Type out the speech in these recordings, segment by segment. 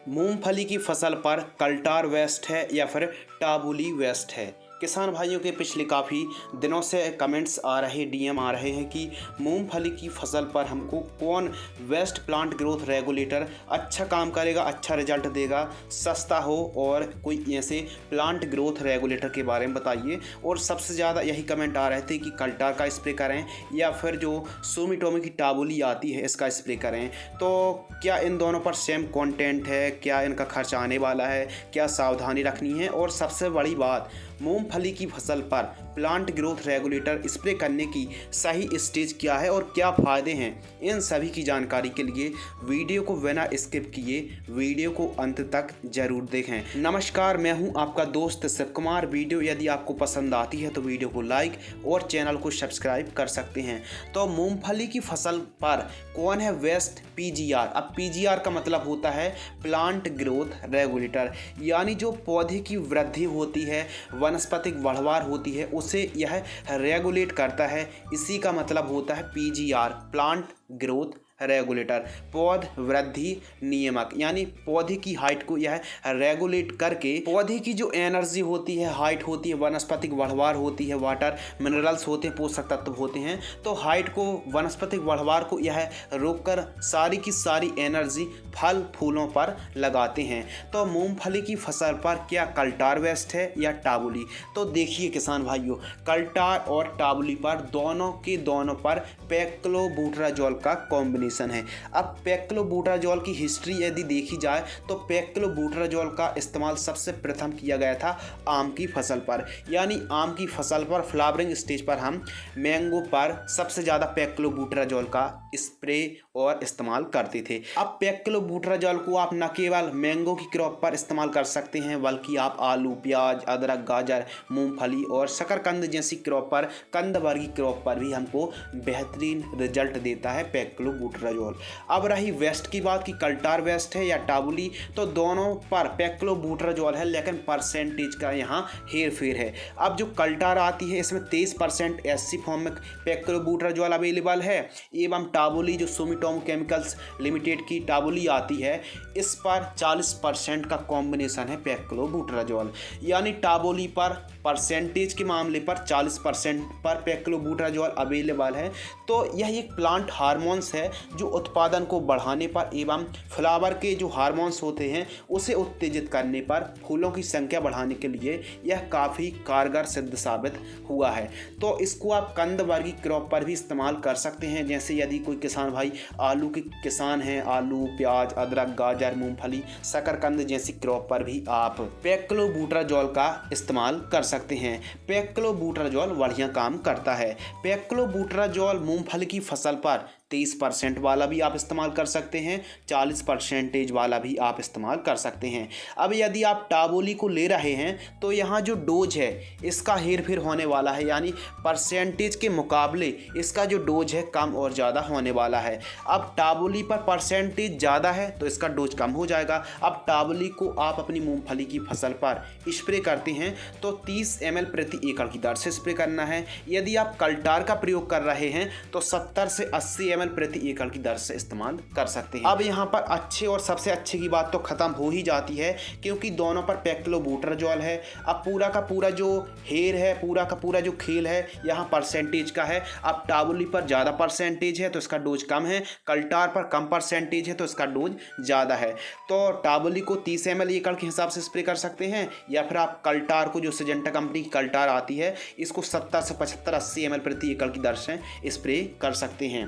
मूंगफली की फसल पर कल्टार वेस्ट है या फिर टाबुली वेस्ट है। किसान भाइयों के पिछले काफ़ी दिनों से कमेंट्स आ रहे, डीएम आ रहे हैं कि मूंगफली की फसल पर हमको कौन वेस्ट प्लांट ग्रोथ रेगुलेटर अच्छा काम करेगा, अच्छा रिजल्ट देगा, सस्ता हो और कोई ऐसे प्लांट ग्रोथ रेगुलेटर के बारे में बताइए। और सबसे ज़्यादा यही कमेंट आ रहे थे कि कल्टार का स्प्रे करें या फिर जो सुमिटोमो की टाबुली आती है इसका स्प्रे करें। तो क्या इन दोनों पर सेम कंटेंट है, क्या इनका खर्च आने वाला है, क्या सावधानी रखनी है, और सबसे बड़ी बात मूंगफली की फसल पर प्लांट ग्रोथ रेगुलेटर स्प्रे करने की सही स्टेज क्या है और क्या फ़ायदे हैं, इन सभी की जानकारी के लिए वीडियो को बिना स्किप किए वीडियो को अंत तक जरूर देखें। नमस्कार, मैं हूं आपका दोस्त शिव कुमार। वीडियो यदि आपको पसंद आती है तो वीडियो को लाइक और चैनल को सब्सक्राइब कर सकते हैं। तो मूंगफली की फसल पर कौन है वेस्ट पीजीआर। अब पीजीआर का मतलब होता है प्लांट ग्रोथ रेगुलेटर, यानी जो पौधे की वृद्धि होती है, वनस्पतिक बढ़वार होती है, उसे यह रेगुलेट करता है। इसी का मतलब होता है पीजीआर, प्लांट ग्रोथ रेगुलेटर, पौध वृद्धि नियामक, यानी पौधे की हाइट को यह रेगुलेट करके पौधे की जो एनर्जी होती है, हाइट होती है, वनस्पतिक बढ़वार होती है, वाटर मिनरल्स होते हैं, पोषक तत्व होते हैं, तो हाइट को, वनस्पतिक बढ़वार को यह रोककर सारी की सारी एनर्जी फल फूलों पर लगाते हैं। तो मूंगफली की फसल पर क्या कल्टार वेस्ट है या टाबुली। तो देखिए किसान भाइयों, कल्टार और टाबुली पर दोनों के दोनों पर पेक्लोबुटराजोल का कॉम्बिनेशन है। अब पेक्लोबुटराजोल की हिस्ट्री यदि देखी जाए तो पेक्लोबुटराजोल का इस्तेमाल सबसे प्रथम किया गया था आम की फसल पर, यानी आम की फसल पर फ्लावरिंग स्टेज पर हम मैंगो पर सबसे ज़्यादा पेक्लोबुटराजोल का स्प्रे और इस्तेमाल करते थे। अब पेक्लोबुटराजोल को आप न केवल मैंगो की क्रॉप पर इस्तेमाल कर सकते हैं, बल्कि आप आलू, प्याज, अदरक, गाजर, मूंगफली और शकरकंद जैसी क्रॉप पर, कंद वर्गीय क्रॉप पर भी हमको बेहतरीन रिजल्ट देता है पेक्लोबुटराजोल। अब रही वेस्ट की बात कि कल्टार वेस्ट है या टाबुली, तो दोनों पर पेक्लोबुटराजोल है, लेकिन परसेंटेज का यहाँ हेर फेर है। अब जो कल्टार आती है इसमें 23% एससी फॉर्म में पेक्लोबुटराजोल अवेलेबल है, एवं टाबुली जो सुमिटोमो केमिकल्स लिमिटेड की टाबुली आती है इस पर 40% का कॉम्बिनेशन है पेक्लोबुटराजोल। यानी टाबुली पर परसेंटेज के मामले पर 40% पर पेक्लोबुटराजोल अवेलेबल है। तो यह एक प्लांट हार्मोन्स है जो उत्पादन को बढ़ाने पर एवं फ्लावर के जो हार्मोन्स होते हैं उसे उत्तेजित करने पर, फूलों की संख्या बढ़ाने के लिए यह काफ़ी कारगर सिद्ध साबित हुआ है। तो इसको आप कंद वर्गीय क्रॉप पर भी इस्तेमाल कर सकते हैं। जैसे यदि कोई किसान भाई आलू के किसान हैं, आलू, प्याज, अदरक, गाजर, मूंगफली, शकरकंद जैसी क्रॉप पर भी आप पेक्लोबुटराजोल का इस्तेमाल कर सकते हैं। पेक्लोबुटराजोल बढ़िया काम करता है। पेक्लोबुटराजोल मूंगफली की फसल पर 23% वाला भी आप इस्तेमाल कर सकते हैं, 40% वाला भी आप इस्तेमाल कर सकते हैं। अब यदि आप टाबुली को ले रहे हैं तो यहाँ जो डोज है इसका हेर फेर होने वाला है, यानी परसेंटेज के मुकाबले इसका जो डोज है कम और ज़्यादा होने वाला है। अब टाबुली पर परसेंटेज ज़्यादा है तो इसका डोज कम हो जाएगा। अब टाबुली को आप अपनी मूंगफली की फसल पर स्प्रे करते हैं तो 30 ml प्रति एकड़ की दर से स्प्रे करना है। यदि आप कल्टार का प्रयोग कर रहे हैं तो 70 से 80 ml प्रति एकड़ की दर से इस्तेमाल कर सकते हैं। अब यहाँ पर अच्छे और सबसे अच्छे की बात तो खत्म हो ही जाती है, क्योंकि दोनों पर पेक्लोबुटराजोल है। अब पूरा का पूरा जो हेर है, पूरा का पूरा जो खेल है यहाँ परसेंटेज का है। अब टाबुली पर ज़्यादा परसेंटेज है तो इसका डोज कम है, कल्टार पर कम परसेंटेज है तो इसका डोज ज़्यादा है। तो टाबुली को 30 ml एकड़ के हिसाब से स्प्रे कर सकते हैं, या फिर आप कल्टार को, जो सिजेंटा कंपनी की कल्टार आती है, इसको 70 से 75, 80 ml प्रति एकड़ की दर से स्प्रे कर सकते हैं।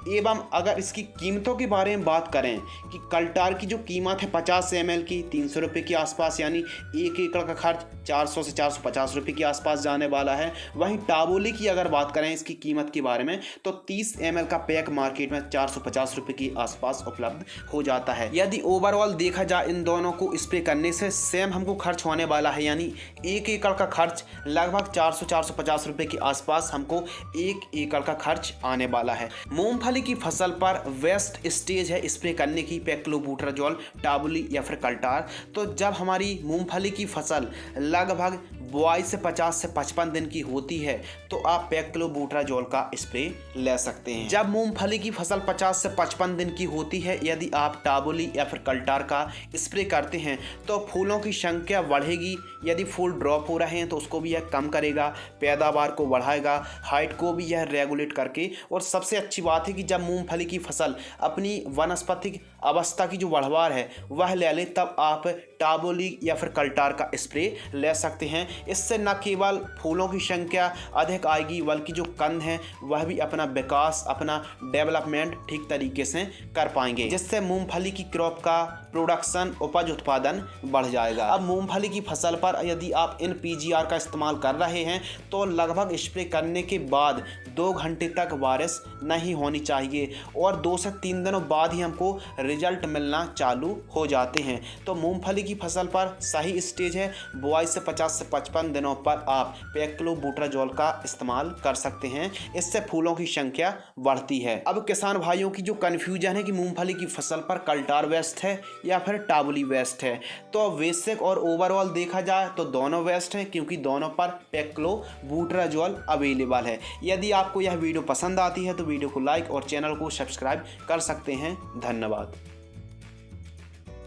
एवं अगर इसकी कीमतों के बारे में बात करें कि कल्टार की जो कीमत है 50 ml की 300 रुपये के आसपास, यानी 1 एकड़ का खर्च 400 से 450 रुपये के आसपास जाने वाला है। वहीं टाबुली की अगर बात करें इसकी कीमत के बारे में तो 30 ml का पैक मार्केट में 450 रुपये के आसपास उपलब्ध हो जाता है। यदि ओवरऑल देखा जाए इन दोनों को स्प्रे करने से सेम हमको खर्च होने वाला है, यानी 1 एकड़ का खर्च लगभग 400-450 रुपये के आसपास हमको 1 एकड़ का खर्च आने वाला है। मूंगफली की फसल पर वेस्ट स्टेज है स्प्रे करने की पेक्लोबुटराजोल, टाबुली या फिर कल्टार। तो जब हमारी मूंगफली की फसल लगभग बुआई से 50 से 55 दिन की होती है तो आप पेक्लोबुटाजोल का स्प्रे ले सकते हैं। जब मूंगफली की फसल 50 से 55 दिन की होती है, यदि आप टाबुली या फिर कल्टार का स्प्रे करते हैं तो फूलों की संख्या बढ़ेगी। यदि फूल ड्रॉप हो रहे हैं तो उसको भी यह कम करेगा, पैदावार को बढ़ाएगा, हाइट को भी यह रेगुलेट करके। और सबसे अच्छी बात है कि जब मूंगफली की फसल अपनी वानस्पतिक अवस्था की जो बढ़वार है वह ले ले, तब आप टाबुली या फिर कल्टार का स्प्रे ले सकते हैं। इससे न केवल फूलों की संख्या अधिक आएगी बल्कि जो कंद हैं वह भी अपना विकास, अपना डेवलपमेंट ठीक तरीके से कर पाएंगे, जिससे मूंगफली की क्रॉप का प्रोडक्शन, उपज उत्पादन बढ़ जाएगा। अब मूंगफली की फसल पर यदि आप इन पीजीआर का इस्तेमाल कर रहे हैं तो लगभग स्प्रे करने के बाद 2 घंटे तक बारिश नहीं होनी चाहिए और 2 से 3 दिनों बाद ही हमको रिजल्ट मिलना चालू हो जाते हैं। तो मूंगफली की फसल पर सही स्टेज है, बुआई से 50 से 55 दिनों पर आप पेक्लोबुटाजोल का इस्तेमाल कर सकते हैं। इससे फूलों की संख्या बढ़ती है। अब किसान भाइयों की जो कन्फ्यूजन है कि मूंगफली की फसल पर कल्टार बेस्ट है या फिर टाबुली बेस्ट है, तो बेसिक और ओवरऑल देखा जाए तो दोनों बेस्ट हैं, क्योंकि दोनों पर पेक्लोबुटाजोल अवेलेबल है। यदि आपको यह वीडियो पसंद आती है तो वीडियो को लाइक और चैनल को सब्सक्राइब कर सकते हैं। धन्यवाद।